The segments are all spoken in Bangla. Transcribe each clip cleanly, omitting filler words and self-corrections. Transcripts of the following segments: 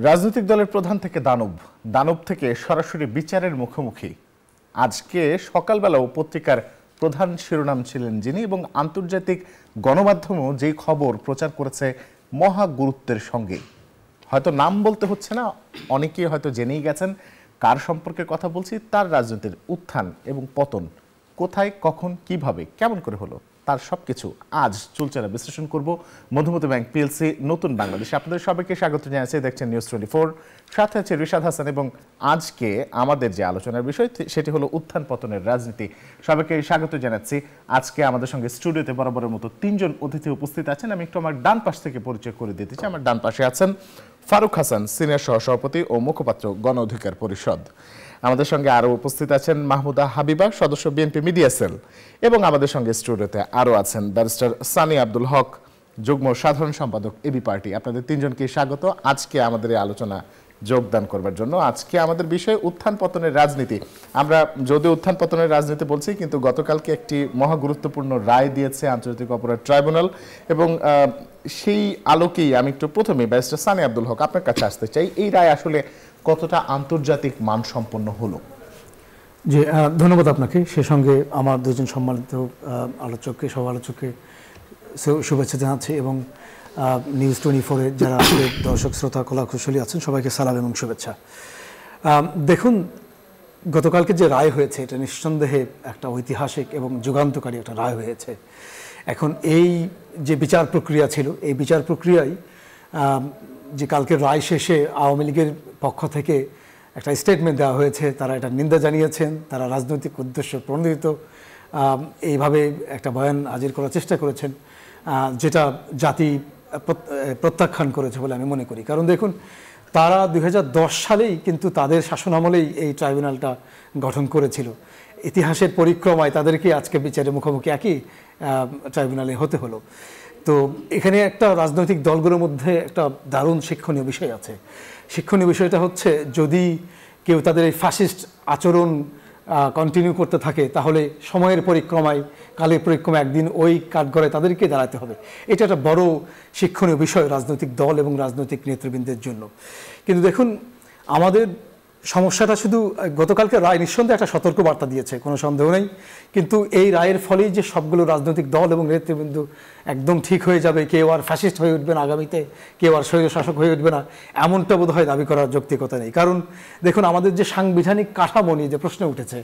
রাজনৈতিক দলের প্রধান থেকে দানব, দানব থেকে সরাসরি বিচারের মুখোমুখি। আজকে সকালবেলাও পত্রিকার প্রধান শিরোনাম ছিলেন যিনি, এবং আন্তর্জাতিক গণমাধ্যমও যেই খবর প্রচার করেছে মহা গুরুত্বের সঙ্গে। হয়তো নাম বলতে হচ্ছে না, অনেকেই হয়তো জেনেই গেছেন কার সম্পর্কে কথা বলছি। তার রাজনীতির উত্থান এবং পতন কোথায়, কখন, কিভাবে, কেমন করে হলো, তার সবকিছু আজ চুলচেরা বিশ্লেষণ করব মধুমতি ব্যাংক পিএলসি নতুন বাংলাদেশে। আপনাদের সবাইকে স্বাগত জানাচ্ছি, দেখছেন নিউজ 24, সাথে আছে রিশাদ হাসান। এবং আজকে আমাদের যে আলোচনার বিষয় সেটি হলো উত্থান পতনের রাজনীতি। সবাইকে স্বাগত জানাচ্ছি। আজকে আমাদের সঙ্গে স্টুডিওতে বরাবরের মতো তিনজন অতিথি উপস্থিত আছেন। আমি একটু আমার ডান পাশ থেকে পরিচয় করে দিতে চাই। আমার ডান পাশে আছেন ফারুক হাসান, সিনিয়র সহসভাপতি ও মুখপাত্র গণ অধিকার পরিষদ। আমাদের সঙ্গে আরও উপস্থিত আছেন মাহমুদা হাবিবা, সদস্য বিএনপি মিডিয়া সেল। এবং আমাদের সঙ্গে স্টুডিওতে আরও আছেন ব্যারিস্টার সানি আব্দুল হক, যুগ্ম সাধারণ সম্পাদক এবি পার্টি। আপনাদের তিনজনকে স্বাগত আজকে আমাদের এই আলোচনা যোগদান করবার জন্য। আজকে আমাদের বিষয় উত্থান পতনের রাজনীতি। আমরা যদিও উত্থান পতনের রাজনীতি বলছি, কিন্তু গতকালকে একটি মহা গুরুত্বপূর্ণ রায় দিয়েছে আন্তর্জাতিক অপরাধ ট্রাইব্যুনাল, এবং সেই আলোকেই আমি একটু প্রথমে ব্যারিস্টার সানি আব্দুল হক আপনার কাছে আসতে চাই। এই রায় আসলে কতটা আন্তর্জাতিক মানসম্পন্ন হলো? জি, ধন্যবাদ আপনাকে। সে সঙ্গে আমার দুজন সম্মানিত আলোচককে, সব আলোচককে শুভেচ্ছা জানাচ্ছি, এবং নিউজ 24-এ যারা দর্শক শ্রোতা কলা কুশলী আছেন সবাইকে সালাম এবং শুভেচ্ছা। দেখুন, গতকালকে যে রায় হয়েছে এটা নিঃসন্দেহে একটা ঐতিহাসিক এবং যুগান্তকারী একটা রায় হয়েছে। এখন এই যে বিচার প্রক্রিয়া ছিল, এই বিচার প্রক্রিয়ায় যে কালকের রায় শেষে আওয়ামী লীগের পক্ষ থেকে একটা স্টেটমেন্ট দেওয়া হয়েছে, তারা এটা নিন্দা জানিয়েছেন, তারা রাজনৈতিক উদ্দেশ্য প্রণোদিত এইভাবে একটা বয়ান হাজির করার চেষ্টা করেছেন, যেটা জাতি প্রত্যাখ্যান করেছে বলে আমি মনে করি। কারণ দেখুন, তারা 2010 সালেই কিন্তু তাদের শাসনামলেই এই ট্রাইব্যুনালটা গঠন করেছিল। ইতিহাসের পরিক্রমায় তাদেরকে আজকে বিচারের মুখোমুখি একই ট্রাইব্যুনালে হতে হলো। তো এখানে একটা রাজনৈতিক দলগুলোর মধ্যে একটা দারুণ শিক্ষণীয় বিষয় আছে। শিক্ষণীয় বিষয়টা হচ্ছে, যদি কেউ তাদের এই ফ্যাসিস্ট আচরণ কন্টিনিউ করতে থাকে, তাহলে সময়ের পরিক্রমায়, কালের পরিক্রমায় একদিন ওই কাঠগড়ায় তাদেরকে দাঁড়াতে হবে। এটা একটা বড় শিক্ষণীয় বিষয় রাজনৈতিক দল এবং রাজনৈতিক নেতৃবৃন্দের জন্য। কিন্তু দেখুন, আমাদের সমস্যাটা শুধু গতকালকে রায় নিঃসন্দেহে একটা সতর্ক বার্তা দিয়েছে, কোনো সন্দেহ নেই। কিন্তু এই রায়ের ফলেই যে সবগুলো রাজনৈতিক দল এবং নেতৃবৃন্দ একদম ঠিক হয়ে যাবে, কেউ আর ফ্যাসিস্ট হয়ে উঠবে না আগামীতে, কেউ আর স্বৈরশাসক হয়ে উঠবে না, এমনটা বোধহয় দাবি করার যৌক্তিকতা নেই। কারণ দেখুন, আমাদের যে সাংবিধানিক কাঠামো নিয়ে যে প্রশ্ন উঠেছে,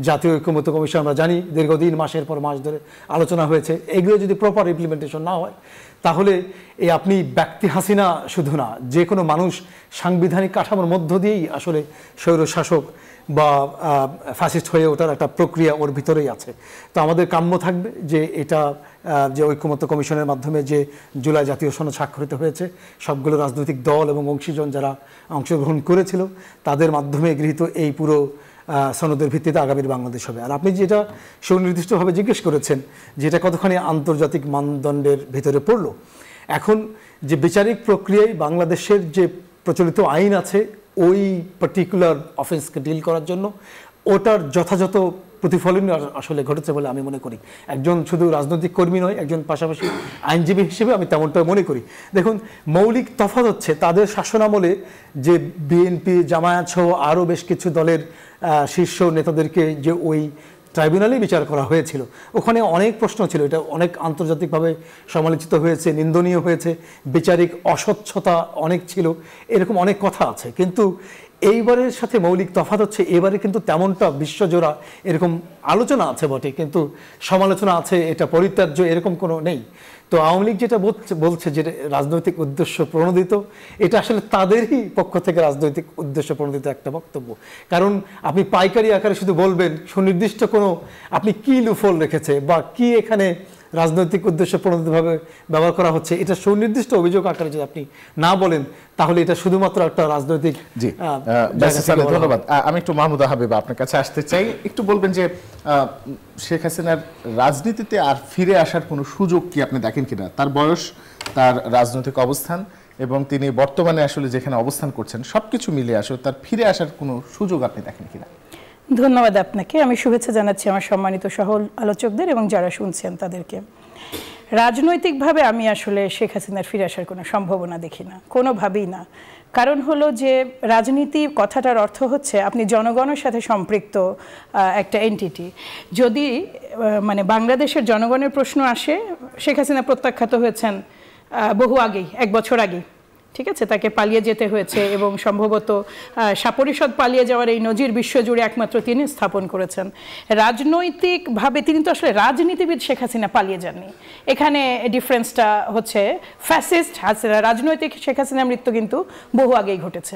জাতীয় ঐকমত্য কমিশন আমরা জানি দীর্ঘদিন মাসের পর মাস ধরে আলোচনা হয়েছে, এগুলো যদি প্রপার ইমপ্লিমেন্টেশন না হয়, তাহলে এই আপনি ব্যক্তি হাসিনা শুধু না, যে কোনো মানুষ সাংবিধানিক কাঠামোর মধ্য দিয়েই আসলে স্বৈরশাসক বা ফ্যাসিস্ট হয়ে ওঠার একটা প্রক্রিয়া ওর ভিতরেই আছে। তো আমাদের কাম্য থাকবে যে এটা যে ঐকমত্য কমিশনের মাধ্যমে যে জুলাই জাতীয় সনদ স্বাক্ষরিত হয়েছে, সবগুলো রাজনৈতিক দল এবং অংশীজন যারা অংশগ্রহণ করেছিল তাদের মাধ্যমে গৃহীত এই পুরো সনদের ভিত্তিতে আগামীর বাংলাদেশ হবে। আর আপনি যেটা সুনির্দিষ্টভাবে জিজ্ঞেস করেছেন, যেটা কতখানি আন্তর্জাতিক মানদণ্ডের ভিতরে পড়লো, এখন যে বিচারিক প্রক্রিয়ায় বাংলাদেশের যে প্রচলিত আইন আছে ওই পার্টিকুলার অফেন্সকে ডিল করার জন্য, ওটার যথাযথ প্রতিফলন আসলে ঘটেছে বলে আমি মনে করি। একজন শুধু রাজনৈতিক কর্মী নয়, একজন পাশাপাশি আইনজীবী হিসেবে আমি তেমনটা মনে করি। দেখুন, মৌলিক তফাৎ হচ্ছে তাদের শাসনামলে যে বিএনপি, জামায়াত সহ আরও বেশ কিছু দলের শীর্ষ নেতাদেরকে যে ওই ট্রাইব্যুনালেই বিচার করা হয়েছিল, ওখানে অনেক প্রশ্ন ছিল, এটা অনেক আন্তর্জাতিকভাবে সমালোচিত হয়েছে, নিন্দনীয় হয়েছে, বিচারিক অস্বচ্ছতা অনেক ছিল, এরকম অনেক কথা আছে। কিন্তু এইবারের সাথে মৌলিক তফাৎ হচ্ছে, এবারে কিন্তু তেমনটা বিশ্বজোড়া এরকম আলোচনা আছে বটে, কিন্তু সমালোচনা আছে, এটা পরিত্যাজ্য এরকম কোনো নেই। তো আওয়ামী লীগ যেটা বলছে যে রাজনৈতিক উদ্দেশ্য প্রণোদিত, এটা আসলে তাদেরই পক্ষ থেকে রাজনৈতিক উদ্দেশ্য প্রণোদিত একটা বক্তব্য। কারণ আপনি পাইকারি আকারে শুধু বলবেন, সুনির্দিষ্ট কোনো আপনি কি লুফল রেখেছে বা কি এখানে রাজনৈতিক উদ্দেশ্য প্রণোদিতভাবে ব্যবহার করা হচ্ছে, এটা সুনির্দিষ্ট অভিযোগ আকারে যদি আপনি না বলেন, তাহলে এটা শুধুমাত্র একটা রাজনৈতিক। জি, ধন্যবাদ। আমি একটু মাহমুদা হাবিবা আপনার কাছে আসতে চাই। একটু বলবেন যে শেখ হাসিনার রাজনীতিতে আর ফিরে আসার কোনো সুযোগ কি আপনি দেখেন কিনা? তার বয়স, তার রাজনৈতিক অবস্থান এবং তিনি বর্তমানে আসলে যেখানে অবস্থান করছেন, সবকিছু মিলিয়ে আসলে তার ফিরে আসার কোনো সুযোগ আপনি দেখেন কিনা? ধন্যবাদ আপনাকে। আমি শুভেচ্ছা জানাচ্ছি আমার সম্মানিত সহ আলোচকদের এবং যারা শুনছেন তাদেরকে। রাজনৈতিকভাবে আমি আসলে শেখ হাসিনার ফিরে আসার কোনো সম্ভাবনা দেখি না, কোনোভাবেই না। কারণ হলো যে রাজনীতি কথাটার অর্থ হচ্ছে আপনি জনগণের সাথে সম্পৃক্ত একটা এন্টিটি। যদি মানে বাংলাদেশের জনগণের প্রশ্ন আসে, শেখ হাসিনা প্রত্যাখ্যাত হয়েছেন বহু আগেই, 1 বছর আগেই, ঠিক আছে, তাকে পালিয়ে যেতে হয়েছে এবং সম্ভবত সাপরিষদ পালিয়ে যাওয়ার এই নজির বিশ্বজুড়ে একমাত্র তিনি স্থাপন করেছেন। রাজনৈতিকভাবে তিনি তো আসলে রাজনীতিবিদ শেখ হাসিনা পালিয়ে যাননি, এখানে ডিফারেন্সটা হচ্ছে ফ্যাসিস্ট হাসিনা। রাজনৈতিক শেখ হাসিনার মৃত্যু কিন্তু বহু আগেই ঘটেছে।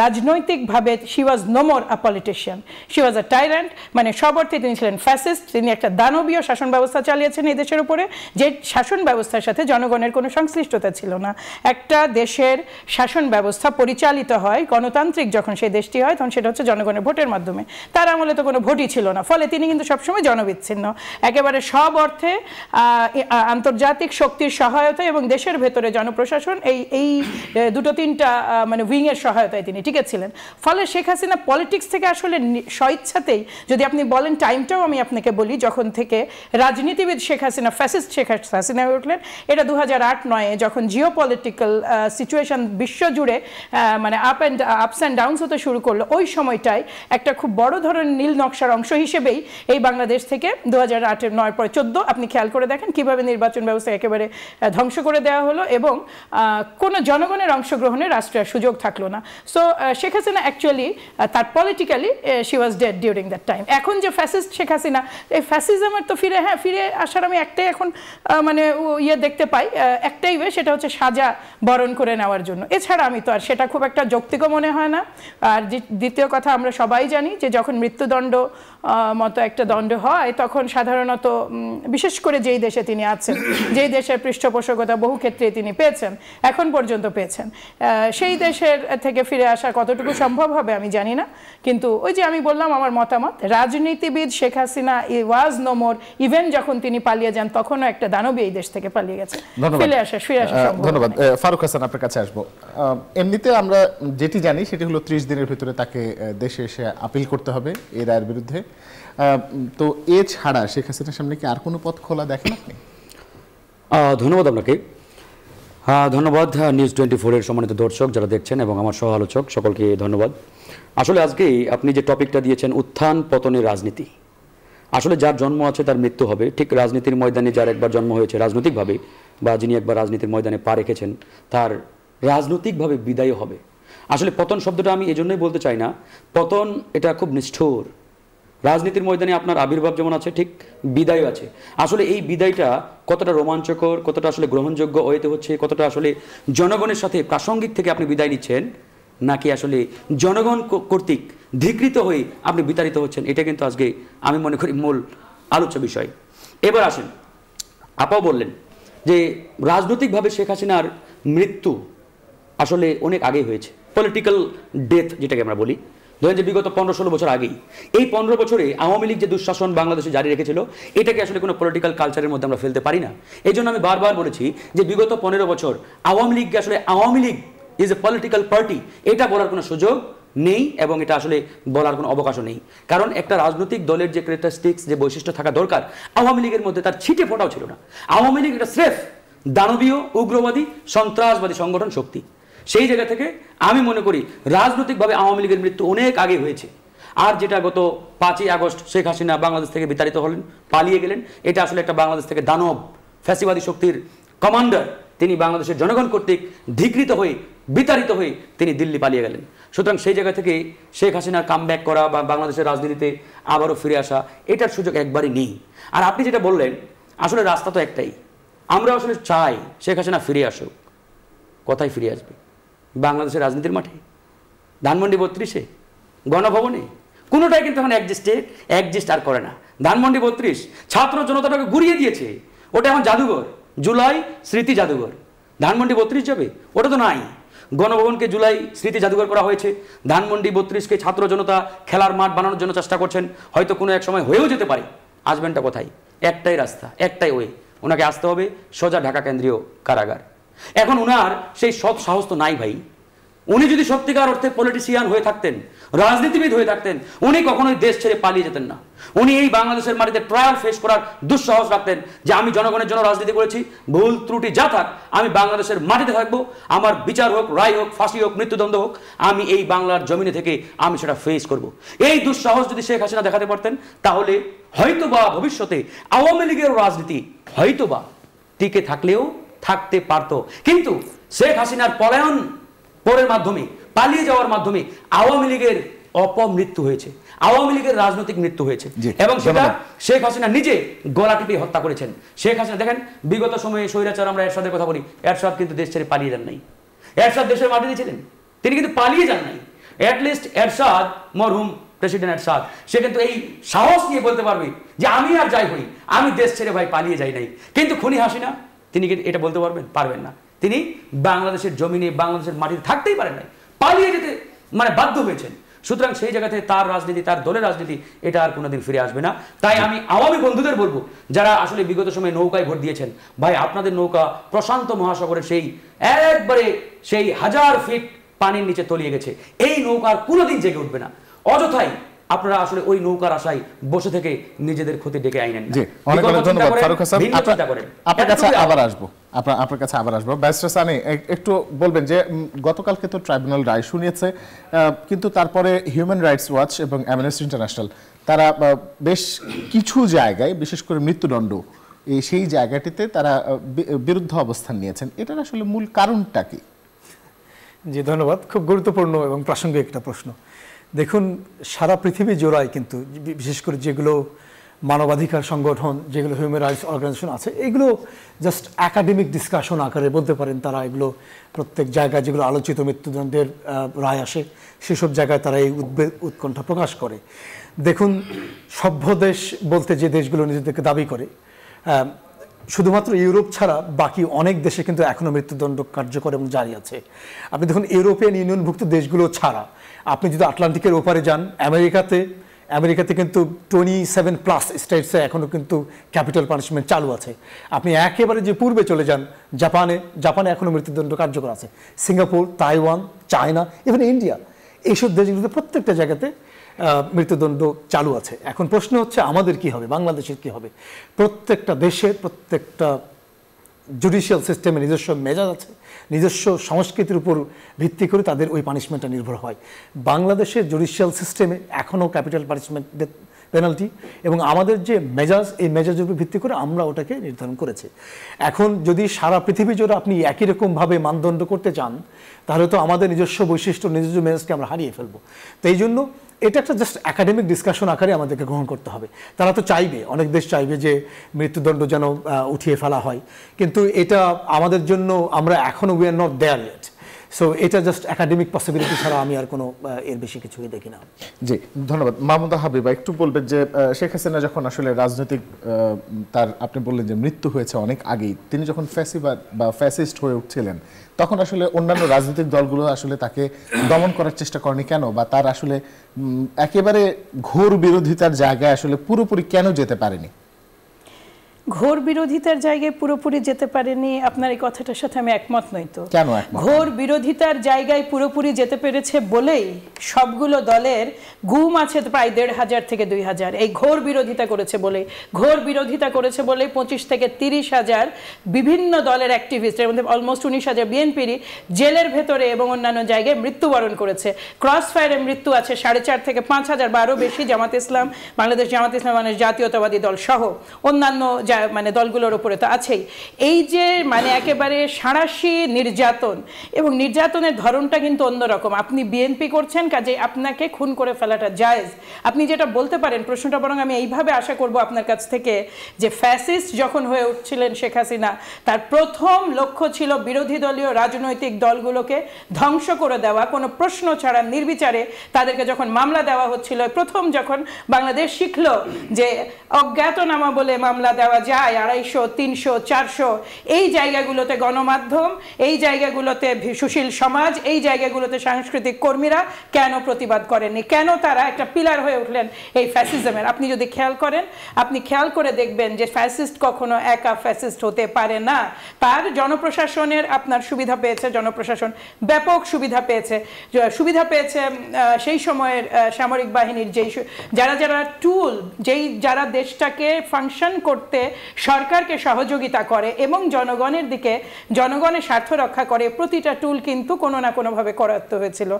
রাজনৈতিকভাবে she was no more a politician, she was a tyrant, মানে সব অর্থে তিনি ছিলেন ফ্যাসিস্ট। তিনি একটা দানবীয় শাসন ব্যবস্থা চালিয়েছেন এই দেশের উপরে, যে শাসন ব্যবস্থার সাথে জনগণের কোনো সংশ্লিষ্টতা ছিল না। একটা দেশের শাসন ব্যবস্থা পরিচালিত হয় গণতান্ত্রিক যখন সেই দেশটি হয়, তখন সেটা হচ্ছে জনগণের ভোটের মাধ্যমে। তার আমলে তো কোনো ভোটই ছিল না, ফলে তিনি কিন্তু সবসময় জনবিচ্ছিন্ন, একেবারে সব অর্থে আন্তর্জাতিক শক্তির সহায়তা এবং দেশের ভেতরে জনপ্রশাসন এই দুটো তিনটা মানে উইংয়ের সহায়তায় তিনি টিকেছিলেন। ফলে শেখ হাসিনা পলিটিক্স থেকে আসলে স্বইচ্ছাতেই, যদি আপনি বলেন টাইমটাও আমি আপনাকে বলি, যখন থেকে রাজনীতিবিদ শেখ হাসিনা ফ্যাসিস্ট শেখ হাসিনা হয়ে উঠলেন, এটা 2008-9 যখন জিও পলিটিক্যাল সিচুয়েশন বিশ্বজুড়ে মানে আপস অ্যান্ড ডাউনস হতে শুরু করলো, ওই সময়টায় একটা খুব বড় ধরনের নীল নকশার অংশ হিসেবেই এই বাংলাদেশ থেকে 2008-9 পরে 14 আপনি খেয়াল করে দেখেন কিভাবে নির্বাচন ব্যবস্থা একেবারে ধ্বংস করে দেওয়া হলো এবং কোনো জনগণের অংশগ্রহণের রাষ্ট্রের সুযোগ থাকলো না। সো শেখ হাসিনা অ্যাকচুয়ালি তার politically she was dead during that time. এখন যে ফ্যাসিস্ট শেখ হাসিনা, এই ফ্যাসিজমের তো ফিরে আসার আমি একটাই এখন মানে ইয়ে দেখতে পাই, একটাই ওয়ে, সেটা হচ্ছে সাজা বরণ করে নেওয়ার জন্য। এছাড়া আমি তো আর সেটা খুব একটা যৌক্তিক মনে হয় না। আর দ্বিতীয় কথা, আমরা সবাই জানি যে যখন মৃত্যুদণ্ড মতো একটা দণ্ড হয়, তখন সাধারণত বিশেষ করে যেই দেশে তিনি আছেন, যেই দেশের পৃষ্ঠপোষকতা বহু ক্ষেত্রে তিনি পেয়েছেন, এখন পর্যন্ত পেয়েছেন, সেই দেশের থেকে ফিরে আসা কতটুকু সম্ভব হবে আমি জানি না। কিন্তু ওই যে আমি বললাম আমার মতামত, রাজনীতিবিদ Sheikh Hasina was no more, even যখন তিনি পালিয়ে যান তখনও একটা দানবী এই দেশ থেকে পালিয়ে গেছে, ফিরে আসা সম্ভব। ধন্যবাদ। ফারুক হাসান, আপনার কাছে আসবো। এমনিতে আমরা যেটি জানি সেটি হলো 30 দিনের ভিতরে তাকে দেশে এসে আপিল করতে হবে এই রায়ের বিরুদ্ধে। তো এছাড়া শেখ হাসিনার সামনে কি আর কোনো পথ খোলা দেখেন আপনি? ধন্যবাদ আপনাকে। ধন্যবাদ নিউজ 24 এর সম্মানিত দর্শক যারা দেখছেন এবং আমার সহ আলোচক সকলকে ধন্যবাদ। আসলে আজকে আপনি যে টপিকটা দিয়েছেন, উত্থান পতনের রাজনীতি, আসলে যার জন্ম আছে তার মৃত্যু হবে। ঠিক রাজনীতির ময়দানে যার একবার জন্ম হয়েছে রাজনৈতিকভাবে, বা যিনি একবার রাজনীতির ময়দানে পা রেখেছেন, তার রাজনৈতিকভাবে বিদায় হবে। আসলে পতন শব্দটা আমি এজন্যই বলতে চাই না, পতন এটা খুব নিষ্ঠুর। রাজনীতির ময়দানে আপনার আবির্ভাব যেমন আছে, ঠিক বিদায় আছে। আসলে এই বিদায়টা কতটা রোমাঞ্চকর, কতটা আসলে গ্রহণযোগ্য ওয়েতে হচ্ছে, কতটা আসলে জনগণের সাথে প্রাসঙ্গিক থেকে আপনি বিদায় নিচ্ছেন, নাকি আসলে জনগণ কর্তৃক ধিকৃত হয়ে আপনি বিতাড়িত হচ্ছেন, এটা কিন্তু আজকে আমি মনে করি মূল আলোচ্য বিষয়। এবার আসেন, আপাও বললেন যে রাজনৈতিকভাবে শেখ হাসিনার মৃত্যু আসলে অনেক আগে হয়েছে, পলিটিক্যাল ডেথ যেটাকে আমরা বলি। ধরেন যে বিগত 15-16 বছর আগেই, এই 15 বছরে আওয়ামী লীগ যে দুঃশাসন বাংলাদেশে জারি রেখেছিল, এটাকে আসলে কোনো পলিটিক্যাল কালচারের মধ্যে আমরা ফেলতে পারি না। এই জন্য আমি বারবার বলেছি যে বিগত 15 বছর আওয়ামী লীগকে আসলে Awami League is a political party এটা বলার কোনো সুযোগ নেই এবং এটা আসলে বলার কোনো অবকাশও নেই। কারণ একটা রাজনৈতিক দলের যে ক্যারেক্টারিস্টিক্স, যে বৈশিষ্ট্য থাকা দরকার, আওয়ামী লীগের মধ্যে তার ছিটে ফোটাও ছিল না। আওয়ামী লীগ এটা স্রেফ দানবীয়, উগ্রবাদী, সন্ত্রাসবাদী সংগঠন শক্তি। সেই জায়গা থেকে আমি মনে করি রাজনৈতিকভাবে আওয়ামী লীগের মৃত্যু অনেক আগে হয়েছে। আর যেটা গত 5ই আগস্ট শেখ হাসিনা বাংলাদেশ থেকে বিতাড়িত হলেন, পালিয়ে গেলেন, এটা আসলে একটা বাংলাদেশ থেকে দানব ফ্যাসিবাদী শক্তির কমান্ডার, তিনি বাংলাদেশের জনগণ কর্তৃক ধিকৃত হয়ে বিতাড়িত হয়ে তিনি দিল্লি পালিয়ে গেলেন। সুতরাং সেই জায়গা থেকে শেখ হাসিনার কামব্যাক করা বা বাংলাদেশের রাজনীতিতে আবারও ফিরে আসা, এটার সুযোগ একবারই নেই। আর আপনি যেটা বললেন, আসলে রাস্তা তো একটাই, আমরা আসলে চাই শেখ হাসিনা ফিরে আসুক। কোথায় ফিরে আসবে? বাংলাদেশের রাজনীতির মাঠে, ধানমন্ডি 32-এ, গণভবনে, কোনোটাই কিন্তু এখন অ্যাডজাস্ট আর করে না। ধানমন্ডি 32 ছাত্র জনতাটাকে ঘুরিয়ে দিয়েছে, ওটা এখন জাদুঘর, জুলাই স্মৃতি জাদুঘর। ধানমন্ডি 32 যাবে, ওটা তো নাই। গণভবনকে জুলাই স্মৃতি জাদুঘর করা হয়েছে, ধানমন্ডি 32-কে ছাত্র জনতা খেলার মাঠ বানানোর জন্য চেষ্টা করছেন, হয়তো কোনো এক সময় হয়েও যেতে পারে। আসবেনটা কোথায়? একটাই রাস্তা, একটাই ওয়ে, ওনাকে আসতে হবে সোজা ঢাকা কেন্দ্রীয় কারাগার। এখন ওনার সেই সৎ সাহস তো নাই ভাই, উনি যদি সত্যিকার অর্থে পলিটিশিয়ান হয়ে থাকতেন, রাজনীতিবিদ হয়ে থাকতেন, উনি কখনোই দেশ ছেড়ে পালিয়ে যেতেন না। উনি এই বাংলাদেশের মাটিতে ট্রায়াল ফেস করার দুঃসাহস রাখতেন যে আমি জনগণের জন্য রাজনীতি করেছি, ভুল ত্রুটি যা থাক আমি বাংলাদেশের মাটিতে থাকবো, আমার বিচার হোক, রায় হোক, ফাঁসি হোক, মৃত্যুদণ্ড হোক, আমি এই বাংলার জমিনে থেকে আমি সেটা ফেস করব। এই দুঃসাহস যদি শেখ হাসিনা দেখাতে পারতেন, তাহলে হয়তোবা ভবিষ্যতে আওয়ামী লীগের রাজনীতি হয়তোবা টিকে থাকলেও থাকতে পারত। কিন্তু শেখ হাসিনার পলায়ন পরের মাধ্যমে, পালিয়ে যাওয়ার মাধ্যমে আওয়ামী লীগের অপমৃত্যু হয়েছে, আওয়ামী লীগের রাজনৈতিক মৃত্যু হয়েছে, এবং সেটা শেখ হাসিনা নিজে গলা টিপে হত্যা করেছেন। শেখ হাসিনা দেখেন, বিগত সময়ে স্বৈরাচার, আমরা এরশাদের কথা বলি, এরশাদ কিন্তু দেশ ছেড়ে পালিয়ে যান নাই। এরশাদ দেশের মাটিতে ছিলেন, তিনি কিন্তু পালিয়ে যান নাই। অ্যাটলিস্ট এরশাদ, মরহুম প্রেসিডেন্ট এরশাদ, সে কিন্তু এই সাহস নিয়ে বলতে পারবে যে আমি আর যাই হই, আমি দেশ ছেড়ে ভাই পালিয়ে যাই নাই। কিন্তু খুনি হাসিনা, তিনি কি এটা বলতে পারবেন? পারবেন না। তিনি বাংলাদেশের জমিনে, বাংলাদেশের মাটিতে থাকতেই পারেন নাই, পালিয়ে যেতে বাধ্য হয়েছেন। সুতরাং সেই জায়গাতে তার রাজনীতি, তার দলের রাজনীতি, এটা আর কোনোদিন ফিরে আসবে না। তাই আমি আওয়ামী বন্ধুদের বলবো, যারা আসলে বিগত সময়ে নৌকায় ভোট দিয়েছেন, ভাই আপনাদের নৌকা প্রশান্ত মহাসাগরের সেই একবারে সেই 1000 ফিট পানির নিচে তলিয়ে গেছে, এই নৌকার কোনোদিন জেগে উঠবে না। অযথাই আপনারা আসলে ওই নৌকার আশায় বসে থেকে নিজেদের ক্ষতি ডেকে আইনেন না। জি, অনেক অনেক ধন্যবাদ ফারুক হাসান। আপনার কাছে আবার আসবো, আপনার কাছে আবার আসবো। ব্যারিস্টার সানি, একটু বলবেন যে গতকালকে তো ট্রাইব্যুনাল রায় শুনিয়েছে, কিন্তু তারপরে হিউম্যান রাইটস ওয়াচ এবং অ্যামনেস্টি ইন্টারন্যাশনাল তারা বেশ কিছু জায়গায়, বিশেষ করে মৃত্যুদণ্ড, সেই জায়গাটিতে তারা বিরুদ্ধ অবস্থান নিয়েছেন। এটার আসলে মূল কারণটা কি? জি ধন্যবাদ, খুব গুরুত্বপূর্ণ এবং প্রাসঙ্গিক একটা প্রশ্ন। দেখুন, সারা পৃথিবী জোড়ায় কিন্তু বিশেষ করে যেগুলো মানবাধিকার সংগঠন, যেগুলো হিউম্যান রাইটস অর্গানাইজেশন আছে, এগুলো জাস্ট একাডেমিক ডিসকাশন আকারে বলতে পারেন। তারা এগুলো প্রত্যেক জায়গায় যেগুলো আলোচিত মৃত্যুদণ্ডের রায় আসে, সেসব জায়গায় তারা এই উৎকণ্ঠা প্রকাশ করে। দেখুন, সভ্য দেশ বলতে যে দেশগুলো নিজেদেরকে দাবি করে, শুধুমাত্র ইউরোপ ছাড়া বাকি অনেক দেশে কিন্তু এখনও মৃত্যুদণ্ড কার্যকর এবং জারি আছে। আপনি দেখুন, ইউরোপিয়ান ইউনিয়নভুক্ত দেশগুলো ছাড়া আপনি যদি আটলান্টিকের ওপারে যান, আমেরিকাতে কিন্তু 27+ স্টেটসে এখনও কিন্তু ক্যাপিটাল পানিশমেন্ট চালু আছে। আপনি একেবারে যে পূর্বে চলে যান, জাপানে এখনও মৃত্যুদণ্ড কার্যকর আছে। Singapore, Taiwan, China, even India, এইসব দেশগুলোতে প্রত্যেকটা জায়গাতে মৃত্যুদণ্ড চালু আছে। এখন প্রশ্ন হচ্ছে আমাদের কি হবে, বাংলাদেশের কি হবে? প্রত্যেকটা দেশের প্রত্যেকটা জুডিশিয়াল সিস্টেমে নিজস্ব মেজাজ আছে, নিজস্ব সংস্কৃতির উপর ভিত্তি করে তাদের ওই পানিশমেন্টটা নির্ভর হয়। বাংলাদেশের জুডিশিয়াল সিস্টেমে এখনও ক্যাপিটাল পানিশমেন্ট, ডেথ পেনাল্টি, এবং আমাদের যে মেজাজ, এই মেজাজের উপর ভিত্তি করে আমরা ওটাকে নির্ধারণ করেছি। এখন যদি সারা পৃথিবী জুড়ে আপনি একই রকমভাবে মানদণ্ড করতে চান, তাহলে তো আমাদের নিজস্ব বৈশিষ্ট্য, নিজস্ব মেজাজকে আমরা হারিয়ে ফেলবো। তো এই জন্য এটা একটা জাস্ট একাডেমিক ডিসকাশন আকারে আমাদেরকে গ্রহণ করতে হবে। তারা তো চাইবে, অনেক দেশ চাইবে যে মৃত্যুদণ্ড যেন উঠিয়ে ফেলা হয়, কিন্তু এটা আমাদের জন্য, আমরা এখনও we are not there yet. So এটা জাস্ট একাডেমিক পসিবিলিটি ছাড়া আমি আর কোনো এর বেশি কিছুই দেখি না। জি ধন্যবাদ। মাহমুদা হাবিবা, একটু বলবেন যে শেখ হাসিনা যখন আসলে রাজনৈতিক, তার আপনি বললেন যে মৃত্যু হয়েছে অনেক আগেই, তিনি যখন ফ্যাসিবাদ বা ফ্যাসিস্ট হয়ে উঠছিলেন, তখন আসলে অন্যান্য রাজনৈতিক দলগুলো আসলে তাকে দমন করার চেষ্টা করেনি কেন, বা তার আসলে একেবারে ঘোর বিরোধিতার জায়গায় আসলে পুরোপুরি কেন যেতে পারেনি? ঘোর বিরোধিতার জায়গায় পুরোপুরি যেতে পারেনি, আপনার এই কথাটার সাথে আমি একমত নই। তো কেন একমত? ঘোর বিরোধিতার জায়গায় পুরোপুরি যেতে পেরেছে বলেই সবগুলো দলের গুম আছে প্রায় 1,500 থেকে 2,000। এই ঘোর বিরোধিতা করেছে বলে, 25 থেকে 30,000 বিভিন্ন দলের অ্যাক্টিভিস্ট, এর মধ্যে অলমোস্ট 19,000 বিএনপিরই জেলের ভেতরে এবং অন্যান্য জায়গায় মৃত্যুবরণ করেছে। ক্রস ফায়ারে মৃত্যু আছে 4,500 থেকে 5,000 বা আরও বেশি। জামাত ইসলাম, বাংলাদেশ জামাত ইসলাম মানে জাতীয়তাবাদী দল সহ অন্যান্য দলগুলোর উপরে তো আছেই। এই যে একেবারে সাঁড়াশি নির্যাতন, এবং নির্যাতনের ধরনটা কিন্তু অন্যরকম। আপনি বিএনপি করছেন, কাজে আপনাকে খুন করে ফেলাটা জায়েজ। আপনি যেটা বলতে পারেন, প্রশ্নটা বরং আমি এইভাবে আশা করব আপনার কাছ থেকে, যে ফ্যাসিস্ট যখন হয়ে উঠছিলেন শেখ হাসিনা, তার প্রথম লক্ষ্য ছিল বিরোধী দলীয় রাজনৈতিক দলগুলোকে ধ্বংস করে দেওয়া, কোনো প্রশ্ন ছাড়া নির্বিচারে তাদেরকে যখন মামলা দেওয়া হচ্ছিল। প্রথম যখন বাংলাদেশ শিখল যে অজ্ঞাতনামা বলে মামলা দেওয়া যায় 250, 300, 400, এই জায়গাগুলোতে গণমাধ্যম, এই জায়গাগুলোতে সুশীল সমাজ, এই জায়গাগুলোতে সাংস্কৃতিক কর্মীরা কেন প্রতিবাদ করেননি? কেন তারা একটা পিলার হয়ে উঠলেন এই ফ্যাসিজমের? আপনি যদি খেয়াল করেন, আপনি খেয়াল করে দেখবেন যে ফ্যাসিস্ট কখনো একা ফ্যাসিস্ট হতে পারে না। তার জনপ্রশাসনের আপনার সুবিধা পেয়েছে, জনপ্রশাসন ব্যাপক সুবিধা পেয়েছে সেই সময়ের সামরিক বাহিনীর যারা টুল, যারা দেশটাকে ফাংশন করতে সরকারকে সহযোগিতা করে এবং জনগণের দিকে জনগণের স্বার্থ রক্ষা করে, প্রতিটা টুল কিন্তু কোনো না কোনোভাবে করায়ত্ত হয়েছিল।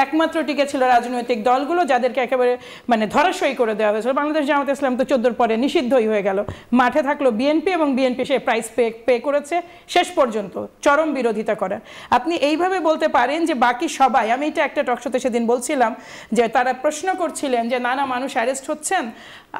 একমাত্র টিকে ছিল রাজনৈতিক দলগুলো, যাদেরকে একেবারে মানে ধরাশয়ী করে দেওয়া হয়েছিল। বাংলাদেশ জামাত ইসলাম তো 14 পরে নিষিদ্ধই হয়ে গেল। মাঠে থাকলো বিএনপি, এবং বিএনপি সে প্রাইস পে করেছে শেষ পর্যন্ত, চরম বিরোধিতা করার। আপনি এইভাবে বলতে পারেন যে বাকি সবাই, আমি এটা একটা টকশোতে সেদিন বলছিলাম যে তারা প্রশ্ন করছিলেন যে নানা মানুষ অ্যারেস্ট হচ্ছেন,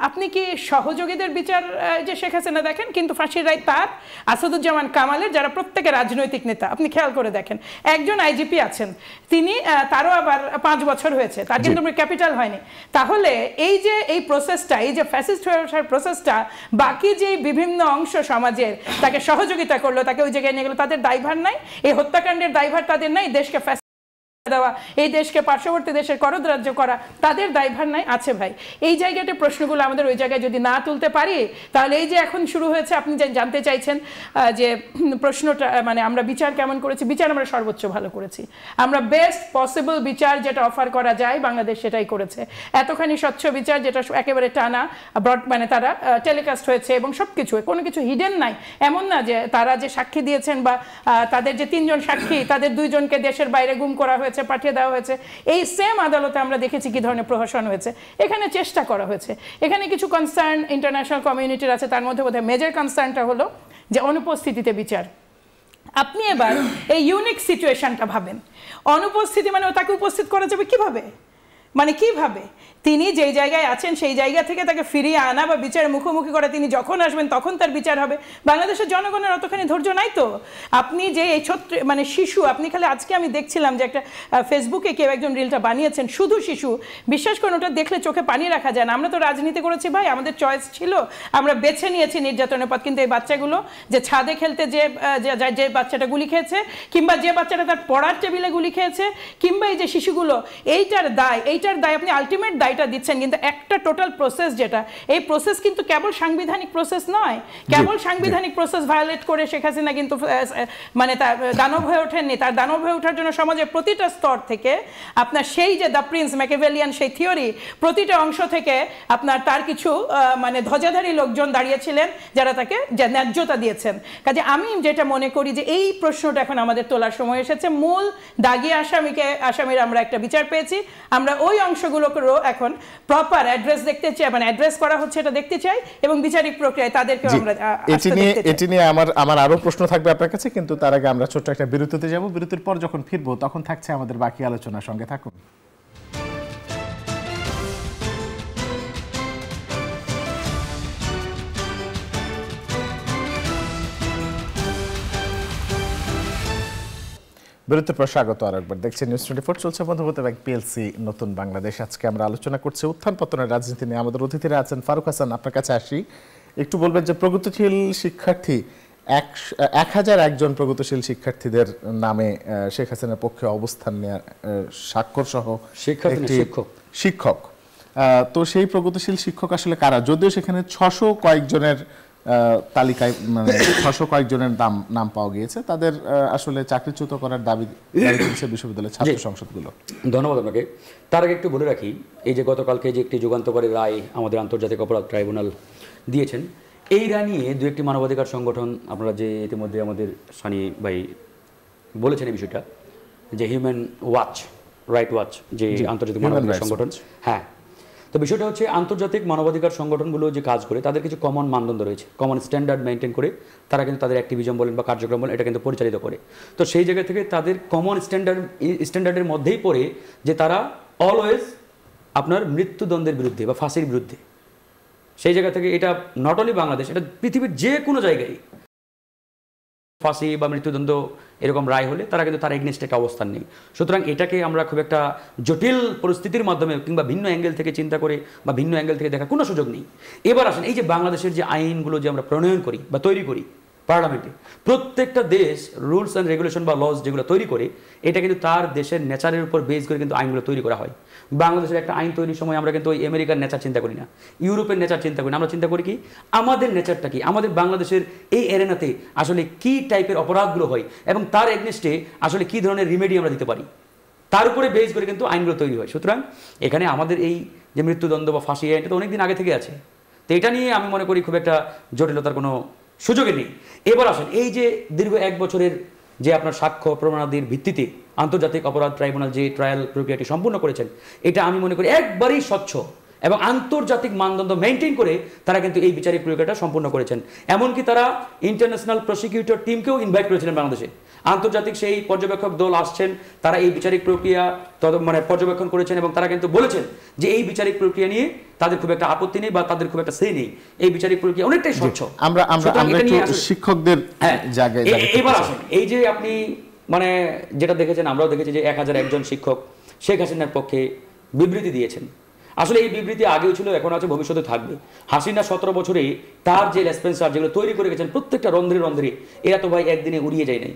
আপনি কি সহযোগীদের বিচার যে শেখ হাসিনা দেখেন, কিন্তু ফাঁসির রায় তার, আসাদুজ্জামান কামালের, যারা প্রত্যেকে রাজনৈতিক নেতা। আপনি খেয়াল করে দেখেন, একজন আইজিপি আছেন, তিনি তারও আবার 5 বছর হয়েছে, তার কিন্তু ক্যাপিটাল হয়নি। তাহলে এই যে এই প্রসেসটা, এই যে ফ্যাসিস্ট হয়ে ওঠার প্রসেসটা, বাকি যে বিভিন্ন অংশ সমাজের তাকে সহযোগিতা করলো, তাকে ওই জায়গায় নিয়ে গেলো, তাদের দায়ভার নাই? এই হত্যাকাণ্ডের দায়ভার তাদের নাই? দেশকে দেওয়া, এই দেশকে পার্শ্ববর্তী দেশের করদরাজ্য করা, তাদের দায়ভার নাই? আছে ভাই। এই জায়গাতে প্রশ্নগুলো আমাদের ওই জায়গায় যদি না তুলতে পারি, তাহলে এই যে এখন শুরু হয়েছে, আপনি জানতে চাইছেন যে প্রশ্নটা, মানে আমরা বিচার কেমন করেছি? বিচার আমরা সর্বোচ্চ ভালো করেছি। আমরা বেস্ট পসিবল বিচার যেটা অফার করা যায় বাংলাদেশ সেটাই করেছে। এতখানি স্বচ্ছ বিচার যেটা একেবারে টানা মানে তারা টেলিকাস্ট হয়েছে, এবং সবকিছু, কোনো কিছু হিডেন নাই। এমন না যে তারা যে সাক্ষী দিয়েছেন বা তাদের যে 3 জন সাক্ষী, তাদের 2 জনকে দেশের বাইরে গুম করা হয়েছে, পাঠিয়ে দেওয়া হয়েছে। এই সেম আদালতে আমরা দেখেছি কি ধরনের প্রহসন হয়েছে। এখানে চেষ্টা করা হয়েছে। এখানে কিছু কনসার্ন ইন্টারন্যাশনাল কমিউনিটির আছে, তার মধ্যে বোধহয় মেজর কনসার্নটা হলো যে অনুপস্থিতিতে বিচার। আপনি এবার এই ইউনিক সিচুয়েশনটা ভাবেন, অনুপস্থিতি মানে তাকে উপস্থিত করা যাবে কিভাবে? মানে কিভাবে তিনি যেই জায়গায় আছেন সেই জায়গা থেকে তাকে ফিরিয়ে আনা বা বিচারের মুখোমুখি করে, তিনি যখন আসবেন তখন তার বিচার হবে। বাংলাদেশের জনগণের অতখানি ধৈর্য নাই তো। আপনি যে এই মানে শিশু, আপনি খালি আজকে আমি দেখছিলাম যে একটা ফেসবুকে কেউ একজন রিলটা বানিয়েছেন, শুধু শিশু, বিশ্বাস করুন ওটা দেখলে চোখে পানি রাখা যায় না। আমরা তো রাজনীতি করেছি ভাই, আমাদের চয়েস ছিল, আমরা বেছে নিয়েছি নির্যাতনের পথ, কিন্তু এই বাচ্চাগুলো যে ছাদে খেলতে যে বাচ্চাটা গুলি খেয়েছে, কিংবা যে বাচ্চাটা তার পড়ার টেবিলে গুলি খেয়েছে, কিংবা এই যে শিশুগুলো, এইটার দায় আপনি আলটিমেট দায়টা দিচ্ছেন, কিন্তু একটা টোটাল প্রসেস, যেটা এই প্রসেস কিন্তু কেবল সাংবিধানিক প্রসেস নয়। কেবল সাংবিধানিক প্রসেস ভায়োলেট করে শেখ হাসিনা কিন্তু মানে তার দানব হয়ে ওঠেননি। তার দানব হয়ে ওঠার জন্য সমাজের প্রতিটা স্তর থেকে আপনার সেই যে দ্য প্রিন্স ম্যাকিয়াভেলিয়ান সেই থিওরি, প্রতিটা অংশ থেকে আপনার তার কিছু মানে ধ্বজাধারী লোকজন দাঁড়িয়েছিলেন যারা তাকে ন্যায্যতা দিয়েছেন। কাজে আমি যেটা মনে করি যে এই প্রশ্নটা এখন আমাদের তোলার সময় এসেছে। মূল দাগী আসামির আমরা একটা বিচার পেয়েছি, আমরা ওই অংশগুলোকেও এখন প্রপার অ্যাড্রেস দেখতে চাই, মানে অ্যাড্রেস করা হচ্ছে এটা দেখতে চাই, এবং বিচারিক প্রক্রিয়ায় তাদেরকে আমরা এটি নিয়ে আমার আরো প্রশ্ন থাকবে আপনার কাছে, কিন্তু তার আগে আমরা ছোট্ট একটা বিরতিতে যাব। বিরতির পর যখন ফিরবো তখন থাকছে আমাদের বাকি আলোচনার সঙ্গে থাকুন। বিরতির পর স্বাগত আরেকবার। দেখছেন নিউজ 24, চলছে বন্ধুত্ব ব্যাংক পিএলসি নতুন বাংলাদেশ। আজকে আমরা আলোচনা করছি উত্থান পতনের রাজনীতি নিয়ে। আমাদের অতিথিরা আছেন ফারুক হাসান, আপনার কাছে আসি, একটু বলবেন যে প্রগতিশীল শিক্ষার্থী 1001 জন প্রগতিশীল শিক্ষার্থীদের নামে শেখ হাসিনার পক্ষে অবস্থান নেওয়ার স্বাক্ষর সহ শিক্ষক, তো সেই প্রগতিশীল শিক্ষক আসলে কারা? যদিও সেখানে 600 কয়েকজনের তালিকায়, মানে 600 কয়েকজনের নাম পাওয়া গিয়েছে, তাদের আসলে চাকরিচ্যুত করার দাবি করেছে বিশ্ববিদ্যালয়ের ছাত্র সংসদগুলো। ধন্যবাদ আপনাকে। তার আগে একটু বলে রাখি, এই যে গতকালকে যে একটি যুগান্তকারী রায় আমাদের আন্তর্জাতিক অপরাধ ট্রাইব্যুনাল দিয়েছেন, এই রায় নিয়ে 2-1টি মানবাধিকার সংগঠন, আপনারা যে ইতিমধ্যে আমাদের সানি ভাই বলেছেন এই বিষয়টা, যে হিউম্যান রাইট ওয়াচ যে আন্তর্জাতিক মানবাধিকার সংগঠন, হ্যাঁ, তো বিষয়টা হচ্ছে আন্তর্জাতিক মানবাধিকার সংগঠনগুলো যে কাজ করে তাদের কিছু কমন মানদণ্ড রয়েছে, কমন স্ট্যান্ডার্ড মেনটেন করে তারা কিন্তু তাদের অ্যাক্টিভিজম বলেন বা কার্যক্রম বলেন এটা কিন্তু পরিচালিত করে। তো সেই জায়গা থেকে তাদের কমন স্ট্যান্ডার্ডের মধ্যেই পড়ে যে তারা অলওয়েজ আপনার মৃত্যুদণ্ডের বিরুদ্ধে বা ফাঁসির বিরুদ্ধে। সেই জায়গা থেকে এটা নট অনলি বাংলাদেশ, এটা পৃথিবীর যে কোনো জায়গায় ফাঁসি বা মৃত্যুদণ্ড এরকম রায় হলে তারা কিন্তু তার এগনেস্টে একটা অবস্থান নেই। সুতরাং এটাকে আমরা খুব একটা জটিল পরিস্থিতির মাধ্যমে কিংবা ভিন্ন অ্যাঙ্গেল থেকে চিন্তা করে বা ভিন্ন অ্যাঙ্গেল থেকে দেখার কোনো সুযোগ নেই। এবার আসেন, এই যে বাংলাদেশের যে আইনগুলো যে আমরা প্রণয়ন করি বা তৈরি করি পার্লামেন্টে, প্রত্যেকটা দেশ রুলস অ্যান্ড রেগুলেশন বা লজ যেগুলো তৈরি করে এটা কিন্তু তার দেশের নেচারের উপর বেস করে কিন্তু আইনগুলো তৈরি করা হয়। বাংলাদেশের একটা আইন তৈরির সময় আমরা কিন্তু ওই আমেরিকার নেচার চিন্তা করি না, ইউরোপের নেচার চিন্তা করি না, আমরা চিন্তা করি কি আমাদের নেচারটা কি, আমাদের বাংলাদেশের এই এরেনাতে আসলে কি টাইপের অপরাধগুলো হয় এবং তার এগনেস্টে আসলে কি ধরনের রিমেডি আমরা দিতে পারি, তার উপরে বেস করে কিন্তু আইনগুলো তৈরি হয়। সুতরাং এখানে আমাদের এই যে মৃত্যুদণ্ড বা ফাঁসি আইনটা তো অনেকদিন আগে থেকে আছে, তো এটা নিয়ে আমি মনে করি খুব একটা জটিলতার কোনো সুযোগই নেই। এবার আসেন, এই যে দীর্ঘ 1 বছরের যে আপনার সাক্ষ্য প্রমাণাদির ভিত্তিতে আন্তর্জাতিক অপরাধ ট্রাইব্যুনাল যে ট্রায়াল প্রক্রিয়াটি সম্পূর্ণ করেছেন, এটা আমি মনে করি একবারেই স্বচ্ছ এবং আন্তর্জাতিক মানদণ্ড মেনটেন করে তারা কিন্তু এই বিচারিক প্রক্রিয়াটা সম্পূর্ণ করেছেন। এমনকি তারা ইন্টারন্যাশনাল প্রসিকিউটর টিমকেও ইনভাইট করেছিলেন বাংলাদেশে। আন্তর্জাতিক সেই পর্যবেক্ষক দল আসছেন, তারা এই বিচারিক প্রক্রিয়া পর্যবেক্ষণ করেছেন এবং তারা কিন্তু বলেছেন যে এই বিচারিক প্রক্রিয়া নিয়ে তাদের খুব একটা আপত্তি নেই বা তাদের খুব একটা সে নেই, এই বিচারিক প্রক্রিয়া অনেকটাই স্বচ্ছ। আমরা একটু শিক্ষকদের জায়গায় এবার আসেন, এই যে আপনি যেটা দেখেছেন, আমরাও দেখেছি যে 1001 জন শিক্ষক শেখ হাসিনার পক্ষে বিবৃতি দিয়েছেন। আসলে এই বিবৃতি আগেও ছিল, এখন আছে, ভবিষ্যতে থাকবে। হাসিনা 17 বছরে তার যে লেসপেন্সার যেগুলো তৈরি করে গেছেন প্রত্যেকটা রন্ধ্রে রন্ধ্রে, এরা তো ভাই একদিনে উড়িয়ে যায় নাই,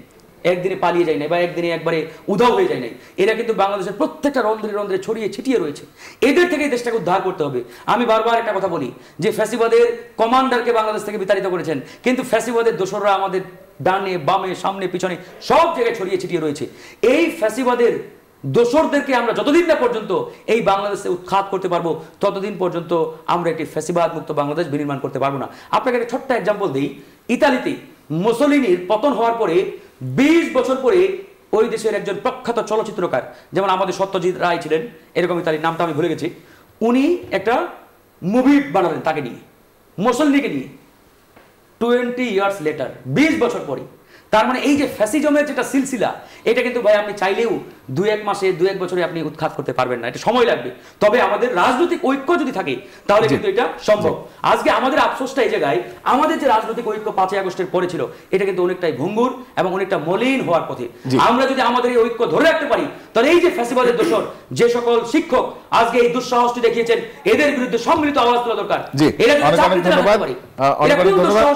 একদিনে পালিয়ে যায় নাই বা একদিনে একবারে উধাও হয়ে যায় নাই, এরা কিন্তু বাংলাদেশের প্রত্যেকটা রন্ধ্রে রন্ধ্রে ছড়িয়ে ছিটিয়ে রয়েছে। এদের থেকে দেশটাকে উদ্ধার করতে হবে। আমি বারবার একটা কথা বলি যে ফ্যাসিবাদের কমান্ডারকে বাংলাদেশ থেকে বিতাড়িত করেছেন, কিন্তু ফ্যাসিবাদের দোসররা আমাদের ডানে বামে সামনে পিছনে সব জায়গায় ছড়িয়ে ছিটিয়ে রয়েছে। এই ফ্যাসিবাদের দোসরদেরকে আমরা যতদিন না পর্যন্ত এই বাংলাদেশে উৎখাত করতে পারবো ততদিন পর্যন্ত আমরা একটি ফ্যাসিবাদ মুক্ত বাংলাদেশ বিনির্মাণ করতে পারবো না। আপনাকে একটা ছোট্ট এক্সাম্পল দিই, ইতালিতে মুসোলিনির পতন হওয়ার পরে 20 বছর পরে ওই দেশের একজন প্রখ্যাত চলচ্চিত্রকার, যেমন আমাদের সত্যজিৎ রায় ছিলেন, এরকম ইতালির নামটা আমি ভুলে গেছি, উনি একটা মুভি বানালেন তাকে নিয়ে, মুসোলিনিকে নিয়ে, 20 ইয়ার্স লেটার, 20 বছর পরে। তার মানে এই যে ফ্যাসিজমের যেটা সিলসিলা, এটা কিন্তু ভাই আপনি চাইলেও 2-1 মাসে 2-1 বছরে আপনি উৎখাত করতে পারবেন না, এটা সময় লাগবে। তবে আমাদের রাজনৈতিক ঐক্য যদি থাকে তাহলে কিন্তু এটা সম্ভব। আজকে আমাদের আফসোসটা এই জায়গায়, আমাদের যে রাজনৈতিক ঐক্য 5ই আগস্টের পরে ছিল, এটা কিন্তু অনেকটাই ভঙ্গুর এবং অনেকটা মলিন হওয়ার পথে। আমরা যদি আমাদের এই ঐক্য ধরে রাখতে পারি তাহলে এই যে ফ্যাসিবাদের দোসর যে সকল শিক্ষক আজকে এই দুঃসাহসটি দেখিয়েছেন, এদের বিরুদ্ধে সম্মিলিত আওয়াজ তোলা দরকার।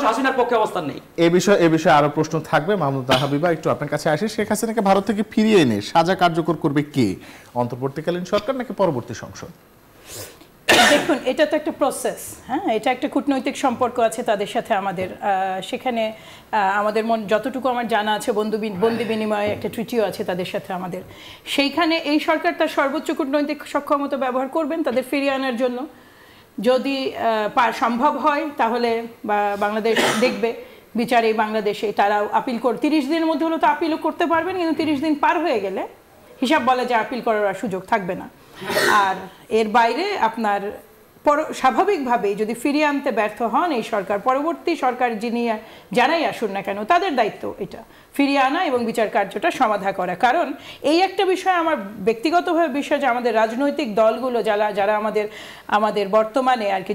হাসিনার পক্ষে অবস্থান নেই। এই বিষয়ে আরো প্রশ্ন থাকবে। মাহমুদ হাবিবা, একটু আপনার কাছে আসি। শেখ হাসিনাকে ভারত থেকে ফিরিয়ে এনে সাজা কার্যকর করবে কে, অন্তর্বর্তীকালীন সরকার নাকি পরবর্তী সংসদ? দেখুন, এটা তো একটা প্রসেস, হ্যাঁ, এটা একটা কূটনৈতিক সম্পর্ক আছে তাদের সাথে আমাদের। সেখানে আমাদের যতটুকু আমার জানা আছে বন্দি বিনিময়ে একটা ট্রিটিও আছে তাদের সাথে আমাদের। সেইখানে এই সরকার তার সর্বোচ্চ কূটনৈতিক সক্ষমতা ব্যবহার করবেন তাদের ফিরিয়ে আনার জন্য। যদি সম্ভব হয় তাহলে বাংলাদেশ দেখবে বিচারে বাংলাদেশে তারাও আপিল 30 দিনের মধ্যে হলো তো আপিলও করতে পারবেন, কিন্তু 30 দিন পার হয়ে গেলে হিসাব বলে যে আপিল করার সুযোগ থাকবে না। আর এর বাইরে আপনার স্বাভাবিকভাবেই যদি ফিরিয়ে আনতে ব্যর্থ হন এই সরকার, পরবর্তী সরকার যারাই আসুন না কেন তাদের দায়িত্ব এটা ফিরিয়ে আনা এবং বিচার কার্যটা সমাধা করা। কারণ এই একটা বিষয় আমার ব্যক্তিগতভাবে বিষয় যে আমাদের রাজনৈতিক দলগুলো যারা আমাদের বর্তমানে আর কি